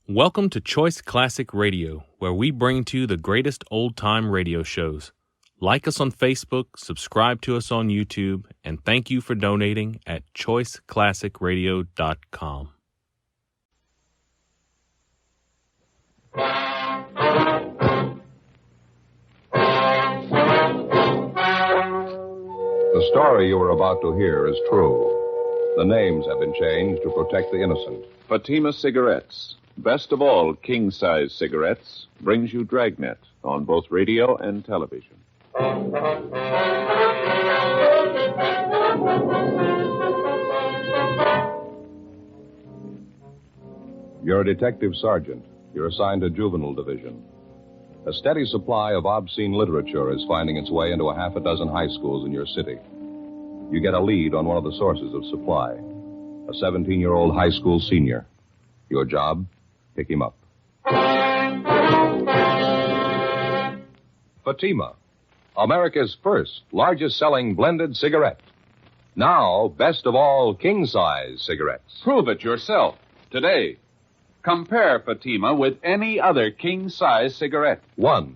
Welcome to Choice Classic Radio, where we bring to you the greatest old-time radio shows. Like us on Facebook, subscribe to us on YouTube, and thank you for donating at choiceclassicradio.com. The story you are about to hear is true. The names have been changed to protect the innocent. Fatima Cigarettes, best of all king-size cigarettes, brings you Dragnet on both radio and television. You're a detective sergeant. You're assigned to juvenile division. A steady supply of obscene literature is finding its way into a half a dozen high schools in your city. You get a lead on one of the sources of supply, a 17-year-old high school senior. Your job? Pick him up. Fatima, America's first largest-selling blended cigarette. Now, best of all king-size cigarettes. Prove it yourself today. Compare Fatima with any other king-size cigarette. 1.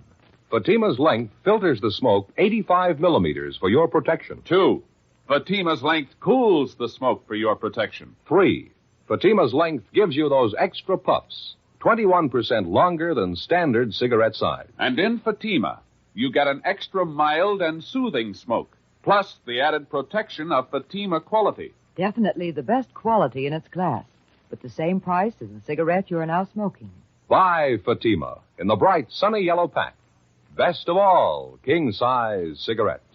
Fatima's length filters the smoke 85 millimeters for your protection. 2. Fatima's length cools the smoke for your protection. 3. Fatima's length gives you those extra puffs, 21% longer than standard cigarette size. And in Fatima, you get an extra mild and soothing smoke, plus the added protection of Fatima quality. Definitely the best quality in its class, but the same price as the cigarette you are now smoking. Buy Fatima in the bright, sunny yellow pack. Best of all king-size cigarettes.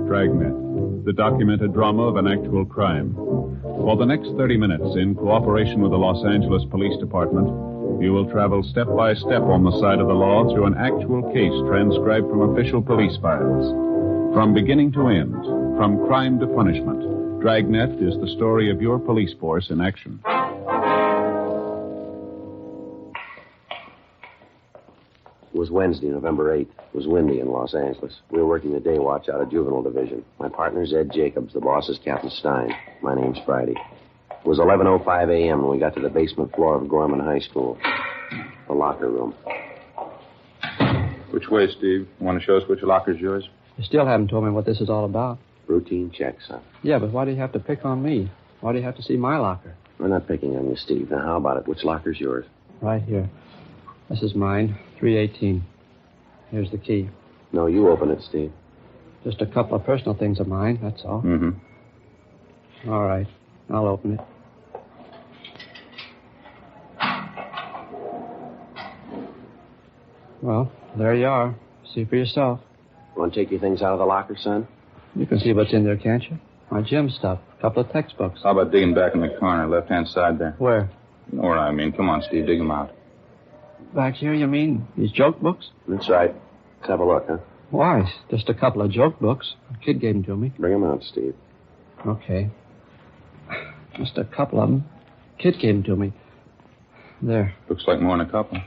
Dragnet, the documented drama of an actual crime. For the next 30 minutes, in cooperation with the Los Angeles Police Department, you will travel step by step on the side of the law through an actual case transcribed from official police files. From beginning to end, from crime to punishment, Dragnet is the story of your police force in action. It was Wednesday, November 8th. It was windy in Los Angeles. We were working the day watch out of Juvenile Division. My partner's Ed Jacobs. The boss is Captain Stein. My name's Friday. It was 11:05 a.m. when we got to the basement floor of Gorman High School. The locker room. Which way, Steve? You want to show us which locker's yours? You still haven't told me what this is all about. Routine check, son. Yeah, but why do you have to pick on me? Why do you have to see my locker? We're not picking on you, Steve. Now, how about it? Which locker's yours? Right here. This is mine, 318. Here's the key. No, you open it, Steve. Just a couple of personal things of mine, that's all. Mm-hmm. All right, I'll open it. Well, there you are. See for yourself. You want to take your things out of the locker, son? You can see what's in there, can't you? My gym stuff, a couple of textbooks. How about digging back in the corner, left-hand side there? Where? You know what I mean. Come on, Steve, dig them out. Back here, you mean? These joke books? That's right. Let's have a look, huh? Why? Just a couple of joke books. A kid gave them to me. Bring them out, Steve. Okay. Just a couple of them. Kid gave them to me. There. Looks like more than a couple.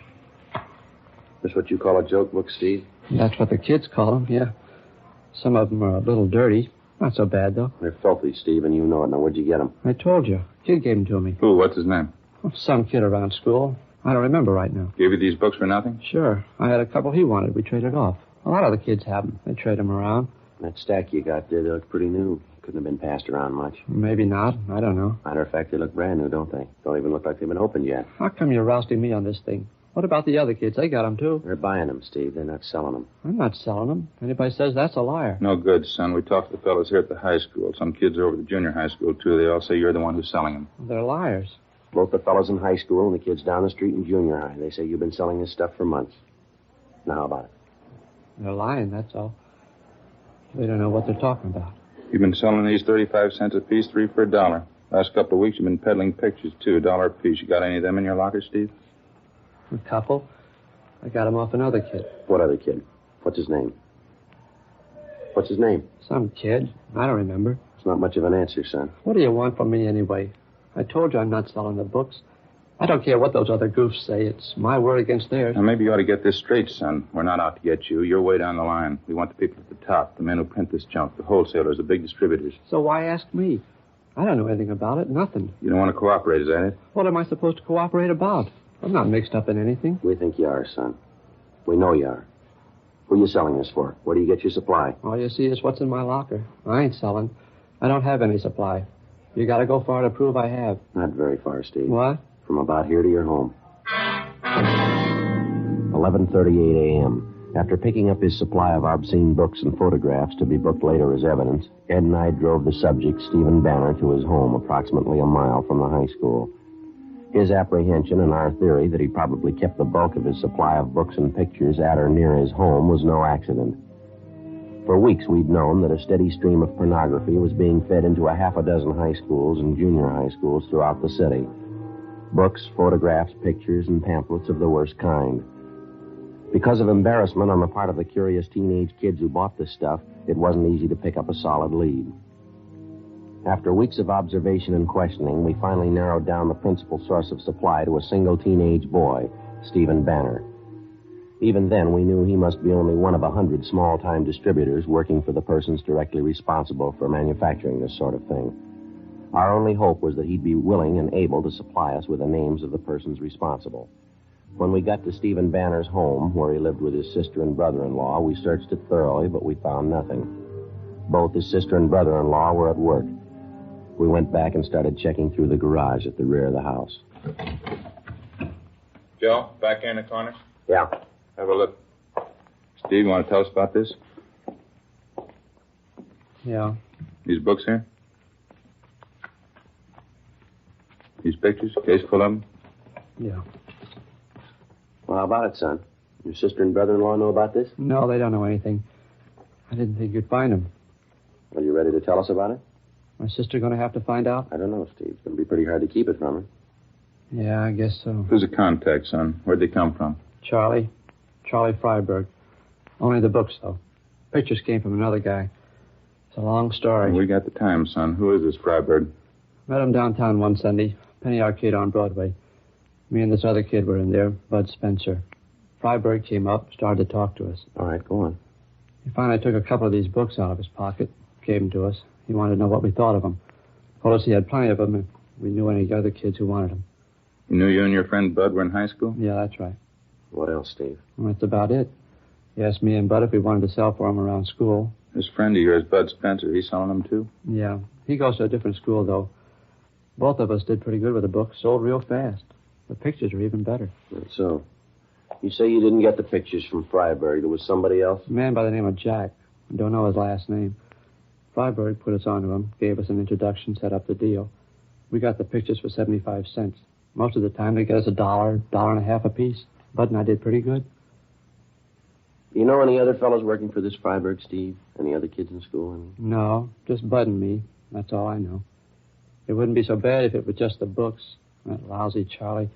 This what you call a joke book, Steve? That's what the kids call them, yeah. Some of them are a little dirty. Not so bad, though. They're filthy, Steve, and you know it. Now, where'd you get them? I told you. Kid gave them to me. Who? What's his name? Some kid around school. I don't remember right now. Gave you these books for nothing? Sure. I had a couple he wanted. We traded off. A lot of the kids have them. They trade them around. That stack you got there, they look pretty new. Couldn't have been passed around much. Maybe not. I don't know. Matter of fact, they look brand new, don't they? Don't even look like they've been opened yet. How come you're rousting me on this thing? What about the other kids? They got them, too. They're buying them, Steve. They're not selling them. I'm not selling them. Anybody says that's a liar. No good, son. We talked to the fellows here at the high school. Some kids are over at the junior high school, too. They all say you're the one who's selling them. They're liars. Both the fellows in high school and the kids down the street in junior high. They say you've been selling this stuff for months. Now, how about it? They're lying, that's all. They don't know what they're talking about. You've been selling these 35 cents a piece, 3 for $1. Last couple of weeks, you've been peddling pictures, too, $1 a piece. You got any of them in your locker, Steve? A couple. I got them off another kid. What other kid? What's his name? What's his name? Some kid. I don't remember. It's not much of an answer, son. What do you want from me anyway? I told you I'm not selling the books. I don't care what those other goofs say. It's my word against theirs. Now, maybe you ought to get this straight, son. We're not out to get you. You're way down the line. We want the people at the top, the men who print this junk, the wholesalers, the big distributors. So why ask me? I don't know anything about it. Nothing. You don't want to cooperate, is that it? What am I supposed to cooperate about? I'm not mixed up in anything. We think you are, son. We know you are. Who are you selling this for? Where do you get your supply? All you see is what's in my locker. I ain't selling. I don't have any supply. You gotta go far to prove I have. Not very far, Steve. What? From about here to your home. 11:38 a.m. After picking up his supply of obscene books and photographs to be booked later as evidence, Ed and I drove the subject, Stephen Banner, to his home approximately a mile from the high school. His apprehension and our theory that he probably kept the bulk of his supply of books and pictures at or near his home was no accident. For weeks we'd known that a steady stream of pornography was being fed into a half a dozen high schools and junior high schools throughout the city. Books, photographs, pictures, and pamphlets of the worst kind. Because of embarrassment on the part of the curious teenage kids who bought this stuff, it wasn't easy to pick up a solid lead. After weeks of observation and questioning, we finally narrowed down the principal source of supply to a single teenage boy, Stephen Banner. Even then, we knew he must be only one of 100 small-time distributors working for the persons directly responsible for manufacturing this sort of thing. Our only hope was that he'd be willing and able to supply us with the names of the persons responsible. When we got to Stephen Banner's home, where he lived with his sister and brother-in-law, we searched it thoroughly, but we found nothing. Both his sister and brother-in-law were at work. We went back and started checking through the garage at the rear of the house. Joe, back here in the corner? Yeah. Have a look. Steve, you want to tell us about this? Yeah. These books here? These pictures? Case full of them? Yeah. Well, how about it, son? Your sister and brother-in-law know about this? No, they don't know anything. I didn't think you'd find them. Are you ready to tell us about it? My sister going to have to find out? I don't know, Steve. It's going to be pretty hard to keep it from her. Yeah, I guess so. Who's the contact, son? Where'd they come from? Charlie Freiberg. Only the books, though. Pictures came from another guy. It's a long story. We got the time, son. Who is this Freiberg? Met him downtown one Sunday. Penny Arcade on Broadway. Me and this other kid were in there, Bud Spencer. Freiberg came up, started to talk to us. All right, go on. He finally took a couple of these books out of his pocket, gave them to us. He wanted to know what we thought of them. Told us he had plenty of them, and we knew any other kids who wanted them. You knew you and your friend Bud were in high school? Yeah, that's right. What else, Steve? Well, that's about it. He asked me and Bud if we wanted to sell for him around school. This friend of yours, Bud Spencer, he's selling them too? Yeah. He goes to a different school, though. Both of us did pretty good with the books. Sold real fast. The pictures are even better. That's so. You say you didn't get the pictures from Freiberg. There was somebody else? A man by the name of Jack. I don't know his last name. Freiberg put us onto him, gave us an introduction, set up the deal. We got the pictures for 75 cents. Most of the time, they get us $1.50 a piece. Bud and I did pretty good. You know any other fellows working for this Freiberg, Steve? Any other kids in school? No, just Bud and me. That's all I know. It wouldn't be so bad if it was just the books. That lousy Charlie.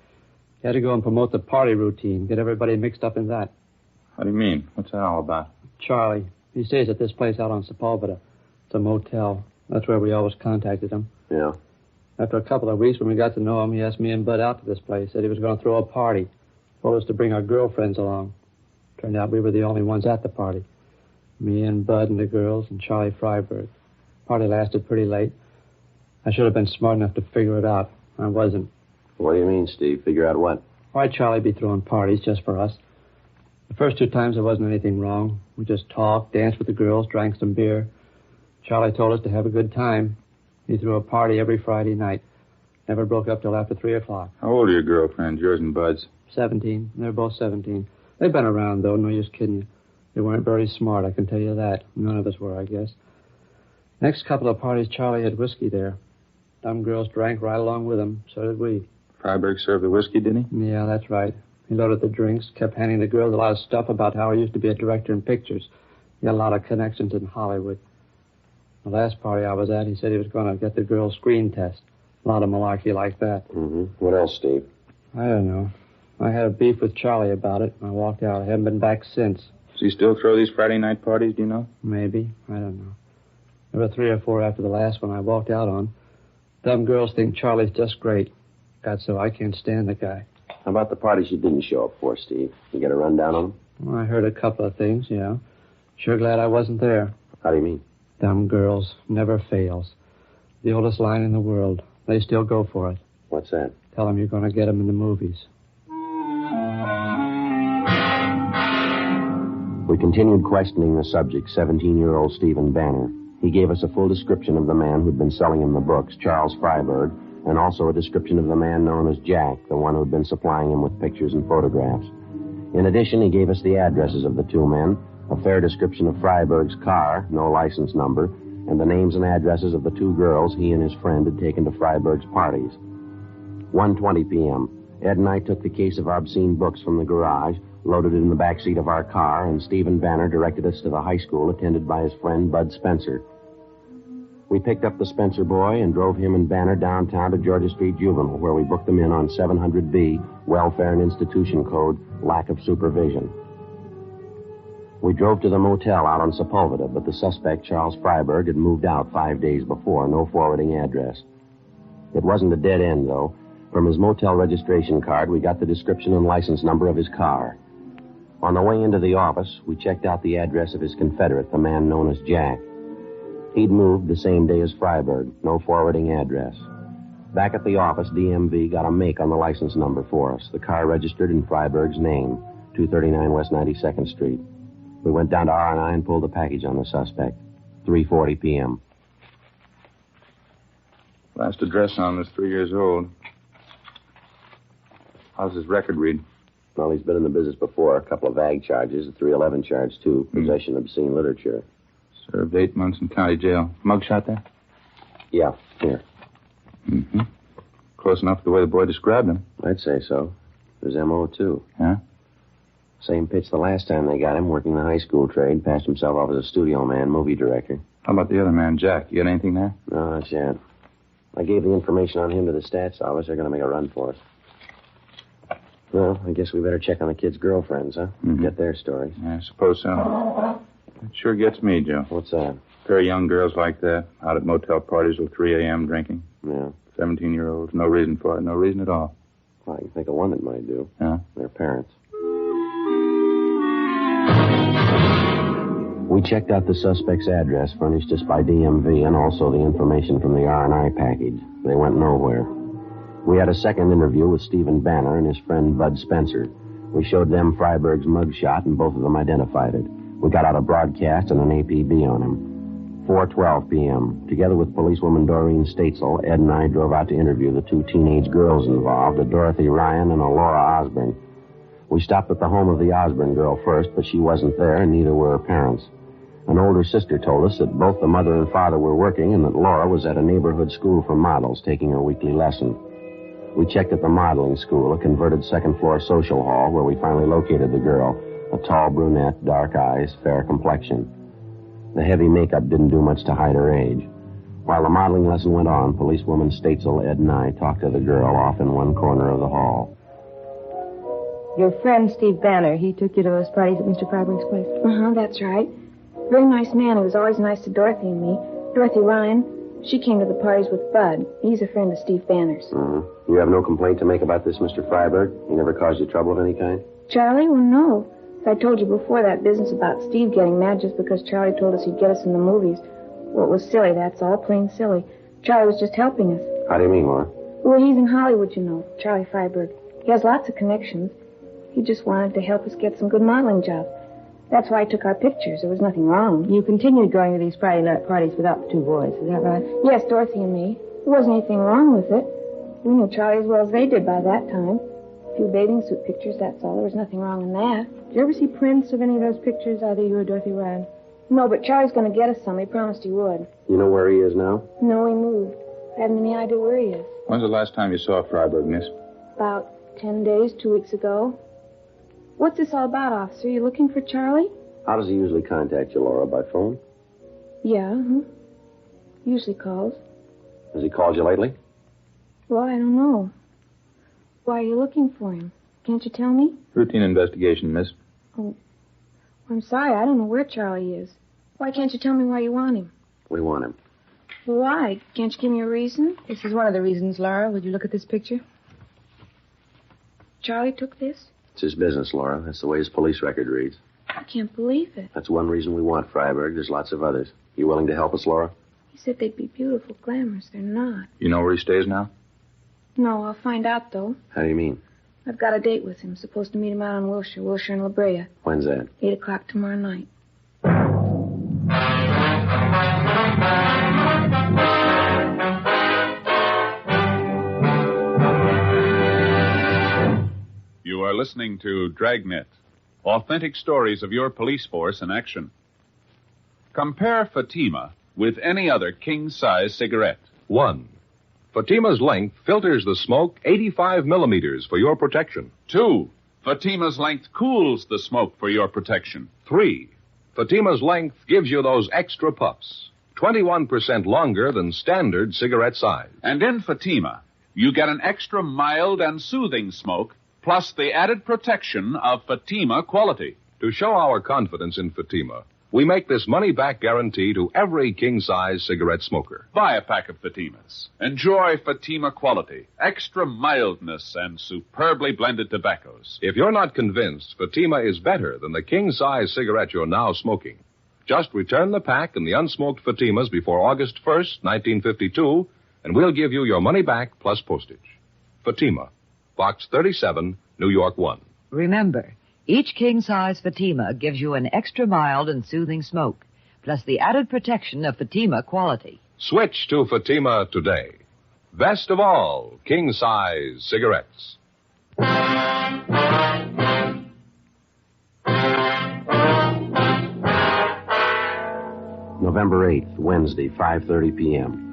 He had to go and promote the party routine, get everybody mixed up in that. What do you mean? What's that all about? Charlie. He stays at this place out on Sepulveda. It's a motel. That's where we always contacted him. Yeah. After a couple of weeks, when we got to know him, he asked me and Bud out to this place. Said he was going to throw a party. Told us to bring our girlfriends along. Turned out we were the only ones at the party. Me and Bud and the girls and Charlie Freiberg. Party lasted pretty late. I should have been smart enough to figure it out. I wasn't. What do you mean, Steve? Figure out what? Why'd Charlie be throwing parties just for us? The first 2 times there wasn't anything wrong. We just talked, danced with the girls, drank some beer. Charlie told us to have a good time. He threw a party every Friday night. Never broke up till after 3 o'clock. How old are your girlfriends, yours and Bud's? 17. They're both 17. They've been around, though. No use kidding you. They weren't very smart, I can tell you that. None of us were, I guess. Next couple of parties, Charlie had whiskey there. Some girls drank right along with him. So did we. Freiberg served the whiskey, did he? Yeah, that's right. He loaded the drinks, kept handing the girls a lot of stuff about how he used to be a director in pictures. He had a lot of connections in Hollywood. The last party I was at, he said he was going to get the girls' screen test. A lot of malarkey like that. Mm-hmm. What else, Steve? I don't know. I had a beef with Charlie about it. I walked out. I haven't been back since. Does he still throw these Friday night parties, do you know? Maybe. I don't know. There were 3 or 4 after the last one I walked out on. Them girls think Charlie's just great. got so I can't stand the guy. How about the parties you didn't show up for, Steve? You get a rundown on them? Well, I heard a couple of things, yeah. Sure glad I wasn't there. How do you mean? Dumb girls. Never fails. The oldest line in the world. They still go for it. What's that? Tell them you're going to get them in the movies. We continued questioning the subject, 17-year-old Stephen Banner. He gave us a full description of the man who'd been selling him the books, Charles Freiberg, and also a description of the man known as Jack, the one who'd been supplying him with pictures and photographs. In addition, he gave us the addresses of the two men, a fair description of Freiberg's car, no license number, and the names and addresses of the two girls he and his friend had taken to Freiberg's parties. 1:20 p.m. Ed and I took the case of obscene books from the garage, loaded it in the back seat of our car, and Stephen Banner directed us to the high school attended by his friend Bud Spencer. We picked up the Spencer boy and drove him and Banner downtown to Georgia Street Juvenile, where we booked them in on 700B, Welfare and Institution Code, lack of supervision. We drove to the motel out on Sepulveda, but the suspect, Charles Freiberg, had moved out 5 days before, no forwarding address. It wasn't a dead end, though. From his motel registration card, we got the description and license number of his car. On the way into the office, we checked out the address of his confederate, the man known as Jack. He'd moved the same day as Freiberg, no forwarding address. Back at the office, DMV got a make on the license number for us. The car registered in Freiberg's name, 239 West 92nd Street. We went down to R&I and pulled the package on the suspect. 3:40 p.m. Last address on this 3 years old. How's his record read? Well, he's been in the business before. A couple of ag charges, a 311 charge, too. Possession of obscene literature. Served 8 months in county jail. Mugshot there? Yeah, here. Mm-hmm. Close enough to the way the boy described him. I'd say so. His M.O., too. Yeah? Same pitch the last time they got him, working the high school trade. Passed himself off as a studio man, movie director. How about the other man, Jack? You got anything there? No, not yet. I gave the information on him to the stats office. They're going to make a run for us. Well, I guess we better check on the kids' girlfriends, huh? Mm-hmm. Get their stories. Yeah, I suppose so. It sure gets me, Joe. What's that? A pair of young girls like that, out at motel parties till 3 a.m. drinking. Yeah. 17-year-olds. No reason for it. No reason at all. Well, I can think of one that might do. Yeah? Their parents. We checked out the suspect's address furnished us by DMV and also the information from the R&I package. They went nowhere. We had a second interview with Stephen Banner and his friend Bud Spencer. We showed them Freiberg's mugshot, and both of them identified it. We got out a broadcast and an APB on him. 4:12 p.m. Together with policewoman Doreen Statesel, Ed and I drove out to interview the two teenage girls involved, a Dorothy Ryan and a Laura Osborne. We stopped at the home of the Osborne girl first, but she wasn't there, and neither were her parents. An older sister told us that both the mother and father were working and that Laura was at a neighborhood school for models taking her weekly lesson. We checked at the modeling school, a converted second-floor social hall, where we finally located the girl, a tall brunette, dark eyes, fair complexion. The heavy makeup didn't do much to hide her age. While the modeling lesson went on, policewoman Statesel, Ed, and I talked to the girl off in one corner of the hall. Your friend, Steve Banner, he took you to those parties at Mr. Freiberg's place? Uh-huh, that's right. Very nice man. He was always nice to Dorothy and me. Dorothy Ryan, she came to the parties with Bud. He's a friend of Steve Banner's. You have no complaint to make about this, Mr. Freiberg? He never caused you trouble of any kind? Charlie? Well, no. As I told you before, that business about Steve getting mad just because Charlie told us he'd get us in the movies. Well, it was silly, that's all. Plain silly. Charlie was just helping us. How do you mean, Laura? Well, he's in Hollywood, you know. Charlie Freiberg. He has lots of connections. He just wanted to help us get some good modeling jobs. That's why I took our pictures. There was nothing wrong. You continued going to these Friday night parties without the two boys, is that right? Yes, Dorothy and me. There wasn't anything wrong with it. We knew Charlie as well as they did by that time. A few bathing suit pictures, that's all. There was nothing wrong in that. Did you ever see prints of any of those pictures, either you or Dorothy Ryan? No, but Charlie's going to get us some. He promised he would. You know where he is now? No, he moved. I haven't any idea where he is. When's the last time you saw Freiberg, miss? About 10 days, 2 weeks ago. What's this all about, officer? You looking for Charlie? How does he usually contact you, Laura? By phone? Yeah, usually calls. Has he called you lately? Well, I don't know. Why are you looking for him? Can't you tell me? Routine investigation, miss. Oh, I'm sorry. I don't know where Charlie is. Why can't you tell me why you want him? We want him. Why? Can't you give me a reason? This is one of the reasons, Laura. Would you look at this picture? Charlie took this? It's his business, Laura. That's the way his police record reads. I can't believe it. That's one reason we want Freiberg. There's lots of others. You willing to help us, Laura? He said they'd be beautiful, glamorous. They're not. You know where he stays now? No, I'll find out, though. How do you mean? I've got a date with him. Supposed to meet him out on Wilshire and La Brea. When's that? 8 o'clock tomorrow night. You are listening to Dragnet, authentic stories of your police force in action. Compare Fatima with any other king-size cigarette. 1. Fatima's length filters the smoke 85 millimeters for your protection. 2. Fatima's length cools the smoke for your protection. 3. Fatima's length gives you those extra puffs, 21% longer than standard cigarette size. And in Fatima, you get an extra mild and soothing smoke, plus the added protection of Fatima quality. To show our confidence in Fatima, we make this money-back guarantee to every king-size cigarette smoker. Buy a pack of Fatimas. Enjoy Fatima quality, extra mildness, and superbly blended tobaccos. If you're not convinced Fatima is better than the king-size cigarette you're now smoking, just return the pack and the unsmoked Fatimas before August 1st, 1952, and we'll give you your money back plus postage. Fatima, Box 37, New York 1. Remember, each king-size Fatima gives you an extra mild and soothing smoke, plus the added protection of Fatima quality. Switch to Fatima today. Best of all, king-size cigarettes. November 8th, Wednesday, 5:30 p.m.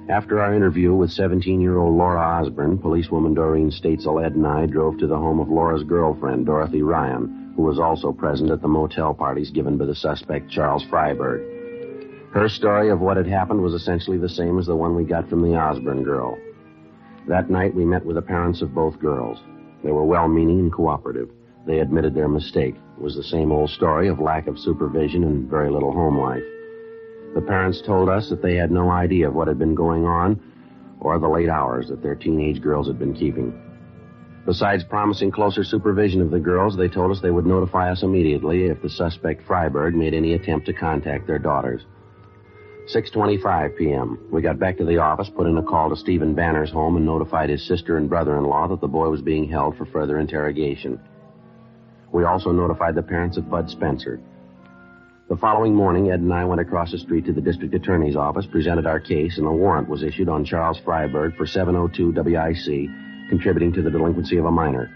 After our interview with 17-year-old Laura Osborne, policewoman Doreen Statesel, Ed, and I drove to the home of Laura's girlfriend, Dorothy Ryan, who was also present at the motel parties given by the suspect, Charles Freiberg. Her story of what had happened was essentially the same as the one we got from the Osborne girl. That night, we met with the parents of both girls. They were well-meaning and cooperative. They admitted their mistake. It was the same old story of lack of supervision and very little home life. The parents told us that they had no idea of what had been going on or the late hours that their teenage girls had been keeping. Besides promising closer supervision of the girls, they told us they would notify us immediately if the suspect Freiberg made any attempt to contact their daughters. 6:25 p.m. We got back to the office, put in a call to Stephen Banner's home, and notified his sister and brother-in-law that the boy was being held for further interrogation. We also notified the parents of Bud Spencer. The following morning, Ed and I went across the street to the district attorney's office, presented our case, and a warrant was issued on Charles Freiberg for 702 WIC, contributing to the delinquency of a minor.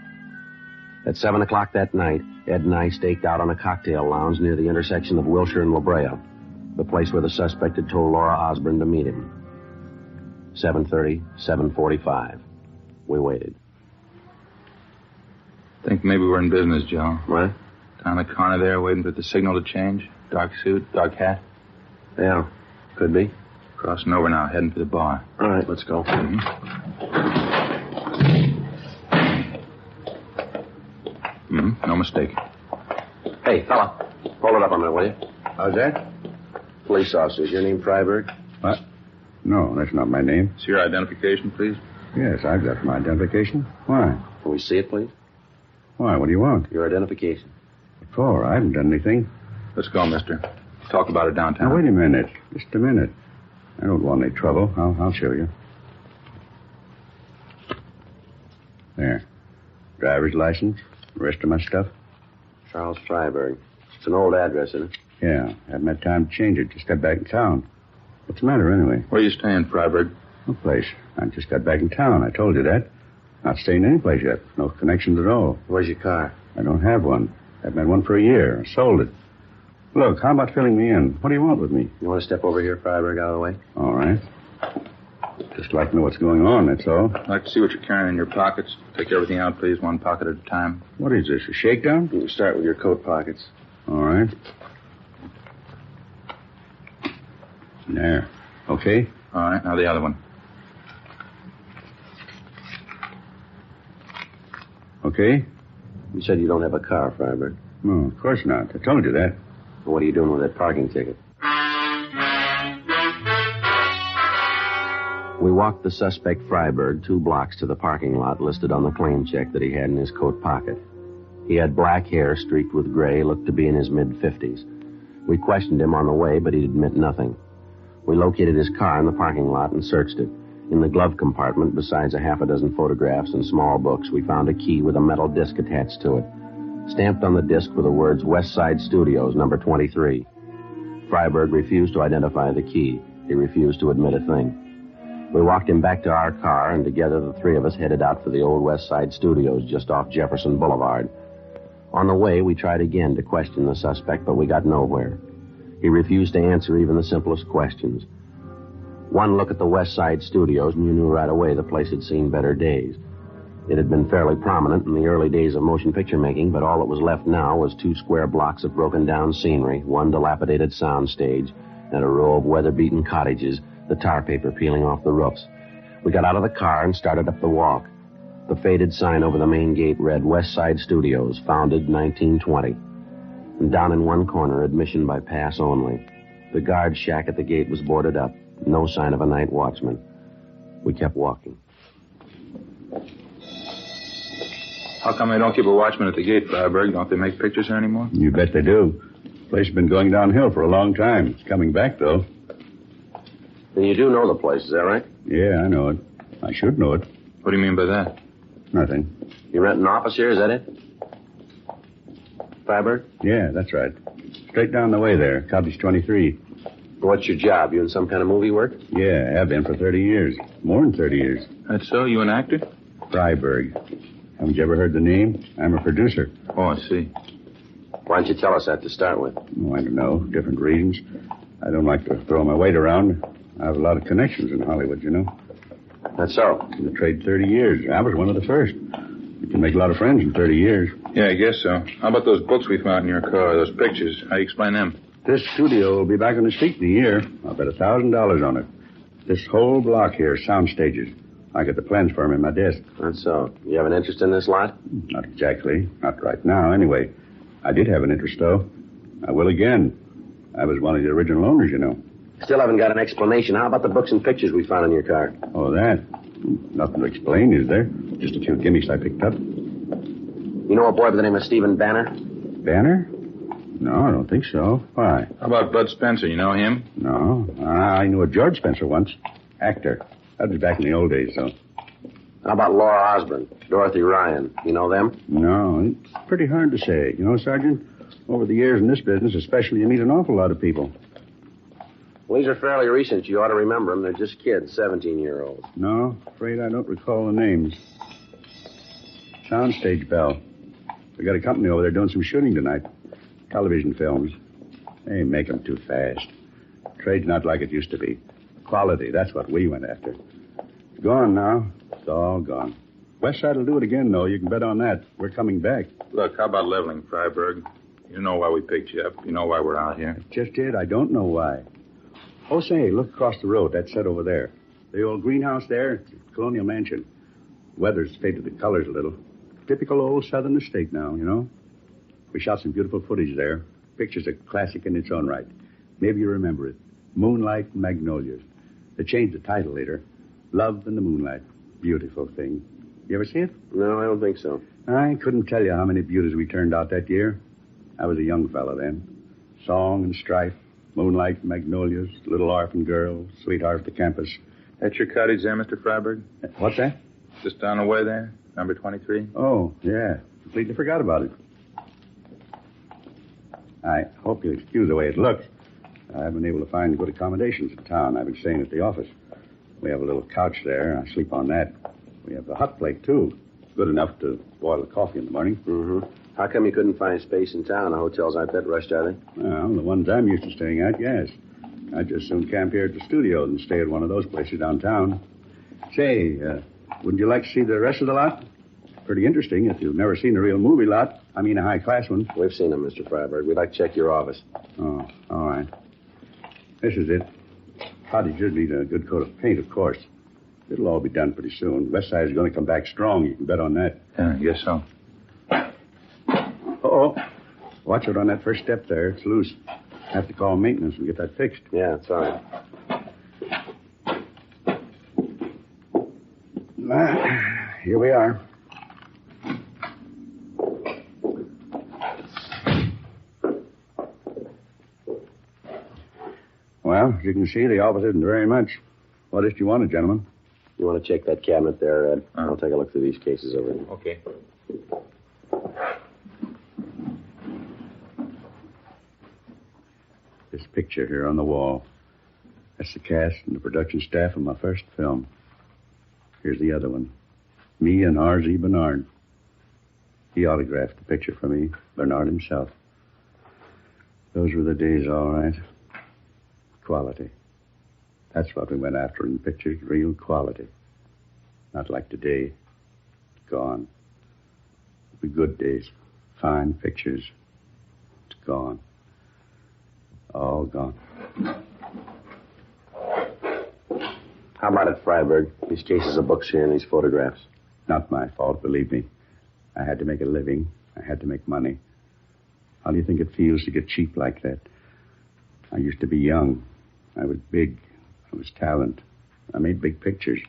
At 7 o'clock that night, Ed and I staked out on a cocktail lounge near the intersection of Wilshire and La Brea, the place where the suspect had told Laura Osborne to meet him. 7:30, 7:45. We waited. Think maybe we're in business, Joe. What? Down the corner there, waiting for the signal to change. Dark suit, dark hat. Yeah, could be. Crossing over now, heading for the bar. All right, let's go. No mistake. Hey, fella, hold it up a minute, will you? How's that? Police officers, your name Freiberg? What? No, that's not my name. It's your identification, please. Yes, I've got my identification. Why? Can we see it, please? Why, what do you want? Your identification. What for? I haven't done anything. Let's go, mister. Talk about it downtown. Now, wait a minute. Just a minute. I don't want any trouble. I'll show you. There. Driver's license. The rest of my stuff. Charles Freiberg. It's an old address, isn't it? Yeah. Haven't had time to change it. Just got back in town. What's the matter, anyway? Where are you staying, Freiberg? No place. I just got back in town. I told you that. Not staying any place yet. No connections at all. Where's your car? I don't have one. I've had one for a year. I sold it. Look, how about filling me in? What do you want with me? You want to step over here, Freiberg, out of the way? All right. Just like to know what's going on, that's all. I'd like to see what you're carrying in your pockets. Take everything out, please, one pocket at a time. What is this, a shakedown? You can start with your coat pockets. All right. There. Okay? All right, now the other one. Okay? You said you don't have a car, Freiberg. No, of course not. I told you that. What are you doing with that parking ticket? We walked the suspect Freiberg 2 blocks to the parking lot listed on the claim check that he had in his coat pocket. He had black hair streaked with gray, looked to be in his mid-50s. We questioned him on the way, but he'd admit nothing. We located his car in the parking lot and searched it. In the glove compartment, besides a half a dozen photographs and small books, we found a key with a metal disc attached to it. Stamped on the disc were the words West Side Studios, number 23. Freiberg refused to identify the key. He refused to admit a thing. We walked him back to our car, and together the three of us headed out for the old West Side Studios just off Jefferson Boulevard. On the way, we tried again to question the suspect, but we got nowhere. He refused to answer even the simplest questions. One look at the West Side Studios, and you knew right away the place had seen better days. It had been fairly prominent in the early days of motion picture making, but all that was left now was 2 square blocks of broken-down scenery, 1 dilapidated sound stage, and a row of weather-beaten cottages, the tar paper peeling off the roofs. We got out of the car and started up the walk. The faded sign over the main gate read West Side Studios, founded 1920. And down in one corner, admission by pass only. The guard shack at the gate was boarded up. No sign of a night watchman. We kept walking. How come they don't keep a watchman at the gate, Freiberg? Don't they make pictures here anymore? You bet they do. The place has been going downhill for a long time. It's coming back, though. Then you do know the place, is that right? Yeah, I know it. I should know it. What do you mean by that? Nothing. You rent an office here, is that it? Freiberg? Yeah, that's right. Straight down the way there, Cottage 23. What's your job? You in some kind of movie work? Yeah, I have been for 30 years. More than 30 years. That's so? You an actor? Freiberg. Haven't you ever heard the name? I'm a producer. Oh, I see. Why don't you tell us that to start with? Oh, I don't know. Different reasons. I don't like to throw my weight around. I have a lot of connections in Hollywood, you know. That's so? In the trade 30 years. I was one of the first. You can make a lot of friends in 30 years. Yeah, I guess so. How about those books we found in your car, those pictures? How do you explain them? This studio will be back on the street in a year. I'll bet $1,000 on it. This whole block here, sound stages. I got the plans for them in my desk. That's so. You have an interest in this lot? Not exactly. Not right now, anyway. I did have an interest, though. I will again. I was one of the original owners, you know. Still haven't got an explanation. How about the books and pictures we found in your car? Oh, that? Nothing to explain, is there? Just a few gimmicks I picked up. You know a boy by the name of Stephen Banner? Banner? No, I don't think so. Why? How about Bud Spencer? You know him? No. I knew a George Spencer once. Actor. That was back in the old days, though. How about Laura Osborne, Dorothy Ryan? You know them? No, it's pretty hard to say. You know, Sergeant, over the years in this business, especially, you meet an awful lot of people. Well, these are fairly recent. You ought to remember them. They're just kids, 17-year-olds. No, afraid I don't recall the names. Soundstage Bell. We got a company over there doing some shooting tonight. Television films. They make them too fast. Trade's not like it used to be. Quality, that's what we went after. It's gone now. It's all gone. West Side will do it again, though. You can bet on that. We're coming back. Look, how about leveling, Freiberg? You know why we picked you up. You know why we're out here. Just it. I don't know why. Oh, say, look across the road. That's set over there. The old greenhouse there, it's a colonial mansion. Weather's faded the colors a little. Typical old southern estate now, you know. We shot some beautiful footage there. Picture's a classic in its own right. Maybe you remember it. Moonlight Magnolias. They changed the title later. Love in the Moonlight. Beautiful thing. You ever see it? No, I don't think so. I couldn't tell you how many beauties we turned out that year. I was a young fellow then. Song and strife, moonlight magnolias, little orphan girl, sweetheart of the campus. That's your cottage there, Mr. Freiberg? What's that? Just down the way there, number 23? Oh, yeah. Completely forgot about it. I hope you'll excuse the way it looks. I haven't been able to find good accommodations in town. I've been staying at the office. We have a little couch there. I sleep on that. We have a hot plate, too. Good enough to boil the coffee in the morning. Mm-hmm. How come you couldn't find space in town? The hotels aren't that rushed, are they? Well, the ones I'm used to staying at, yes. I'd just soon camp here at the studio than stay at one of those places downtown. Say, wouldn't you like to see the rest of the lot? Pretty interesting if you've never seen a real movie lot. I mean a high-class one. We've seen them, Mr. Freiberg. We'd like to check your office. Oh, all right. This is it. Cottages need a good coat of paint, of course. It'll all be done pretty soon. West Side is going to come back strong. You can bet on that. Yeah, I guess so. Uh-oh. Watch it on that first step there. It's loose. Have to call maintenance and get that fixed. Yeah, it's all right. Here we are. Well, as you can see, the office isn't very much. What is it you wanted, gentlemen? You want to check that cabinet there, Ed? I'll take a look through these cases over here. Okay. This picture here on the wall. That's the cast and the production staff of my first film. Here's the other one. Me and R.Z. Bernard. He autographed the picture for me, Bernard himself. Those were the days, all right. Quality. That's what we went after in pictures, real quality. Not like today. Gone. The good days. Fine pictures. It's gone. All gone. How about it, Freiberg? These cases of books here and these photographs. Not my fault, believe me. I had to make a living. I had to make money. How do you think it feels to get cheap like that? I used to be young. I was big. I was talent. I made big pictures.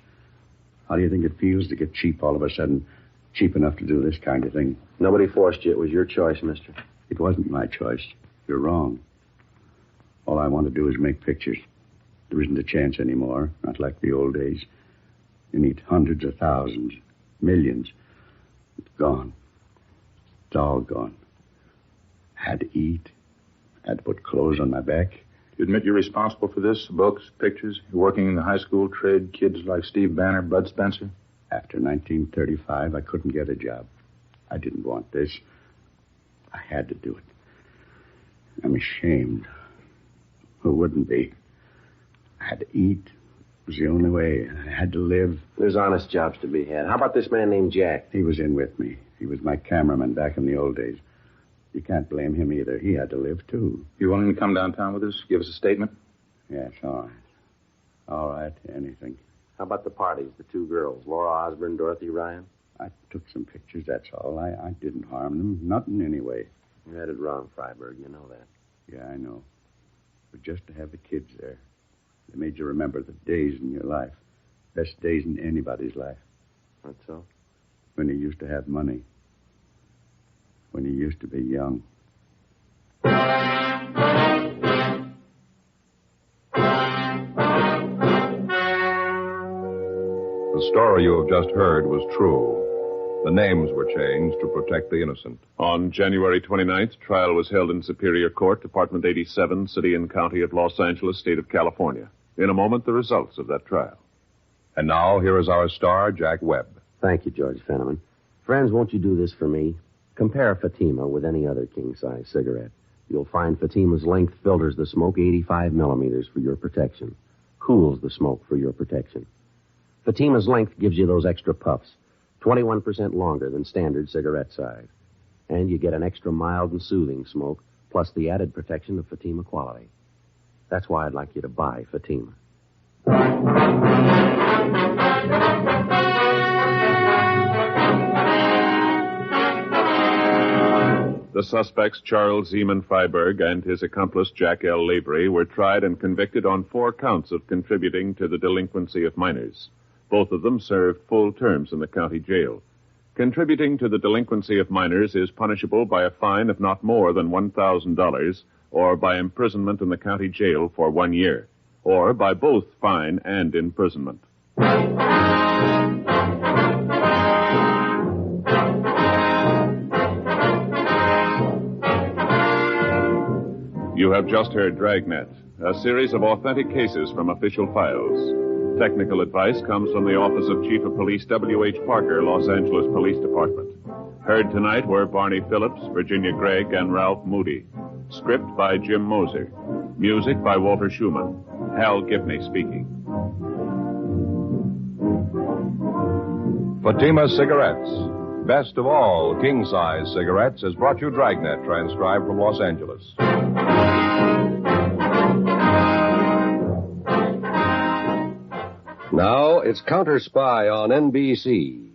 How do you think it feels to get cheap all of a sudden? Cheap enough to do this kind of thing? Nobody forced you. It was your choice, mister. It wasn't my choice. You're wrong. All I want to do is make pictures. There isn't a chance anymore, not like the old days. You need hundreds of thousands, millions. It's gone. It's all gone. Had to eat. Had to put clothes on my back. You admit you're responsible for this? Books, pictures? You're working in the high school trade, kids like Steve Banner, Bud Spencer? After 1935, I couldn't get a job. I didn't want this. I had to do it. I'm ashamed. Who wouldn't be? I had to eat. It was the only way. I had to live. There's honest jobs to be had. How about this man named Jack? He was in with me. He was my cameraman back in the old days. You can't blame him either. He had to live, too. You willing to come downtown with us? Give us a statement? Yes, all right. All right, anything. How about the parties, the two girls, Laura Osborne, Dorothy Ryan? I took some pictures, that's all. I didn't harm them. Nothing anyway. You had it wrong, Freiberg. You know that. Yeah, I know. But just to have the kids there, they made you remember the days in your life. Best days in anybody's life. That's so? When you used to have money. When you used to be young. The story you have just heard was true. The names were changed to protect the innocent. On January 29th, trial was held in Superior Court, Department 87, City and County of Los Angeles, State of California. In a moment, the results of that trial. And now, here is our star, Jack Webb. Thank you, George Fenneman. Friends, won't you do this for me? Compare Fatima with any other king-size cigarette. You'll find Fatima's length filters the smoke 85 millimeters for your protection. Cools the smoke for your protection. Fatima's length gives you those extra puffs, 21% longer than standard cigarette size. And you get an extra mild and soothing smoke, plus the added protection of Fatima quality. That's why I'd like you to buy Fatima. The suspects, Charles Zeman Freiberg and his accomplice, Jack L. Lavery, were tried and convicted on 4 counts of contributing to the delinquency of minors. Both of them served full terms in the county jail. Contributing to the delinquency of minors is punishable by a fine of not more than $1,000 or by imprisonment in the county jail for 1 year, or by both fine and imprisonment. You have just heard Dragnet, a series of authentic cases from official files. Technical advice comes from the Office of Chief of Police W.H. Parker, Los Angeles Police Department. Heard tonight were Barney Phillips, Virginia Gregg, and Ralph Moody. Script by Jim Moser. Music by Walter Schumann. Hal Gibney speaking. Fatima Cigarettes. Best of all king-size cigarettes has brought you Dragnet, transcribed from Los Angeles. Now it's Counter Spy on NBC.